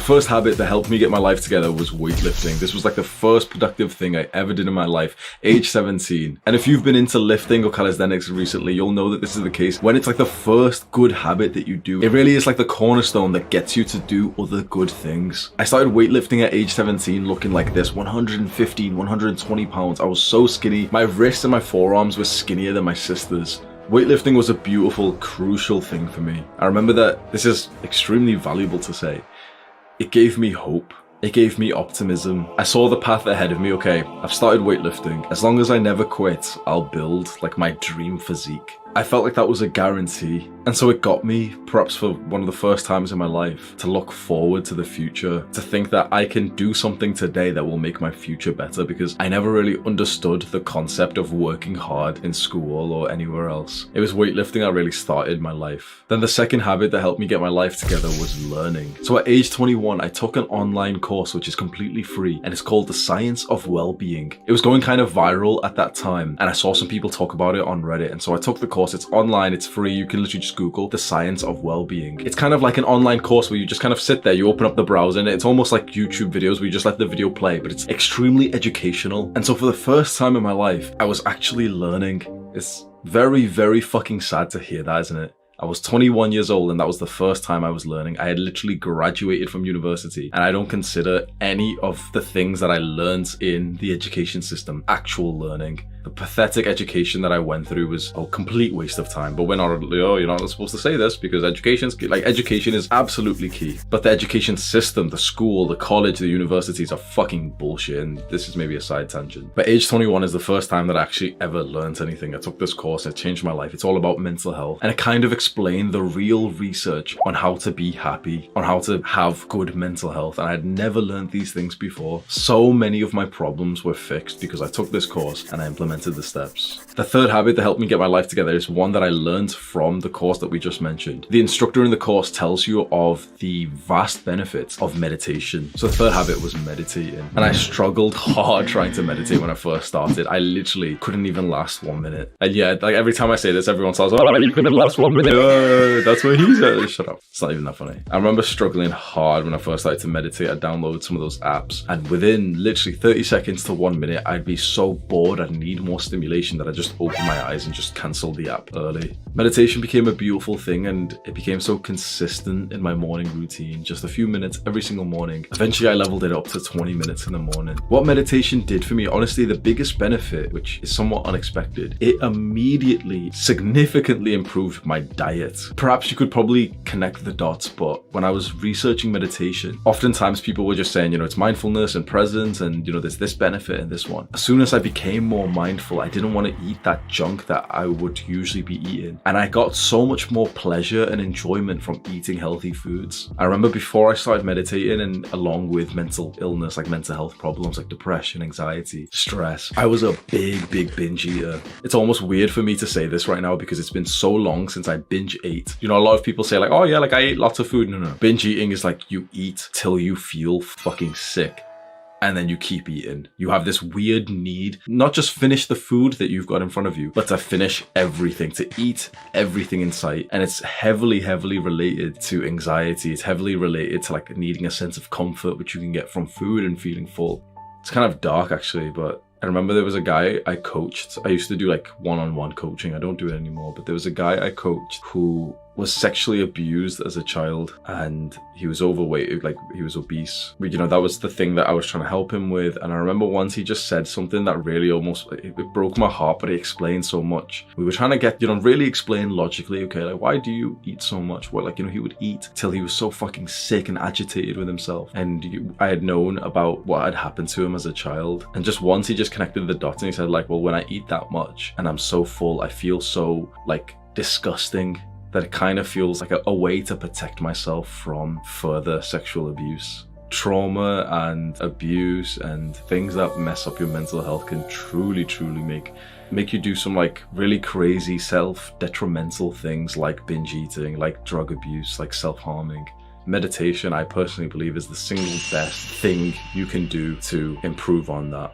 first habit that helped me get my life together was weightlifting. This was like the first productive thing I ever did in my life, age 17. And if you've been into lifting or calisthenics recently, you'll know that this is the case. When it's like the first good habit that you do, it really is like the cornerstone that gets you to do other good things. I started weightlifting at age 17 looking like this, 115, 120 pounds. I was so skinny. My wrists and my forearms were skinnier than my sister's. Weightlifting was a beautiful, crucial thing for me. I remember that this is extremely valuable to say. It gave me hope. It gave me optimism. I saw the path ahead of me. Okay, I've started weightlifting. As long as I never quit, I'll build like my dream physique. I felt like that was a guarantee. And so it got me, perhaps for one of the first times in my life, to look forward to the future, to think that I can do something today that will make my future better, because I never really understood the concept of working hard in school or anywhere else. It was weightlifting that really started my life. Then the second habit that helped me get my life together was learning. So at age 21, I took an online course which is completely free, and it's called The Science of Wellbeing. It was going kind of viral at that time, and I saw some people talk about it on Reddit, and so I took the course. It's online, it's free, you can literally just Google The Science of Wellbeing. It's kind of like an online course where you just kind of sit there, you open up the browser, and it's almost like YouTube videos where you just let the video play, but it's extremely educational. And so for the first time in my life, I was actually learning. It's very, very fucking sad to hear that, isn't it? I was 21 years old and that was the first time I was learning. I had literally graduated from university, and I don't consider any of the things that I learned in the education system actual learning. The pathetic education that I went through was a complete waste of time. But we're not, you're not supposed to say this because education is absolutely key. But the education system, the school, the college, the universities are fucking bullshit. And this is maybe a side tangent. But age 21 is the first time that I actually ever learned anything. I took this course, it changed my life. It's all about mental health. And it kind of explained the real research on how to be happy, on how to have good mental health. And I had never learned these things before. So many of my problems were fixed because I took this course and I implemented the steps. The third habit that helped me get my life together is one that I learned from the course that we just mentioned. The instructor in the course tells you of the vast benefits of meditation. So the third habit was meditating. And I struggled hard trying to meditate when I first started. I literally couldn't even last 1 minute. And yeah, like every time I say this, everyone says, "Oh, you couldn't last 1 minute." That's what he said. Shut up. It's not even that funny. I remember struggling hard when I first started to meditate. I downloaded some of those apps, and within literally 30 seconds to 1 minute, I'd be so bored I'd need more stimulation that I just opened my eyes and just cancelled the app early. Meditation became a beautiful thing, and it became so consistent in my morning routine, just a few minutes every single morning. Eventually I leveled it up to 20 minutes in the morning. What meditation did for me, honestly, the biggest benefit, which is somewhat unexpected, it immediately significantly improved my diet. Perhaps you could probably connect the dots, but when I was researching meditation, oftentimes people were just saying, it's mindfulness and presence, and there's this benefit and this one. As soon as I became more mindful, I didn't want to eat that junk that I would usually be eating. And I got so much more pleasure and enjoyment from eating healthy foods. I remember before I started meditating, and along with mental illness, like mental health problems like depression, anxiety, stress, I was a big binge eater. It's almost weird for me to say this right now because it's been so long since I binge ate. A lot of people say like, oh yeah, like I ate lots of food. No. Binge eating is like you eat till you feel fucking sick, and then you keep eating. You have this weird need, not just finish the food that you've got in front of you, but to finish everything, to eat everything in sight. And it's heavily related to anxiety. It's heavily related to like needing a sense of comfort, which you can get from food and feeling full. It's kind of dark actually, but I remember there was a guy I coached. I used to do like one-on-one coaching. I don't do it anymore, but there was a guy I coached who was sexually abused as a child, and he was overweight, like he was obese. But that was the thing that I was trying to help him with. And I remember once he just said something that really almost, it broke my heart, but he explained so much. We were trying to get, really explain logically, okay, like why do you eat so much? Well, like, he would eat till he was so fucking sick and agitated with himself. And I had known about what had happened to him as a child. And just once he just connected the dots and he said like, well, when I eat that much and I'm so full, I feel so like disgusting, that it kind of feels like a way to protect myself from further sexual abuse. Trauma and abuse and things that mess up your mental health can truly make you do some like really crazy self-detrimental things like binge eating, like drug abuse, like self-harming. Meditation, I personally believe, is the single best thing you can do to improve on that.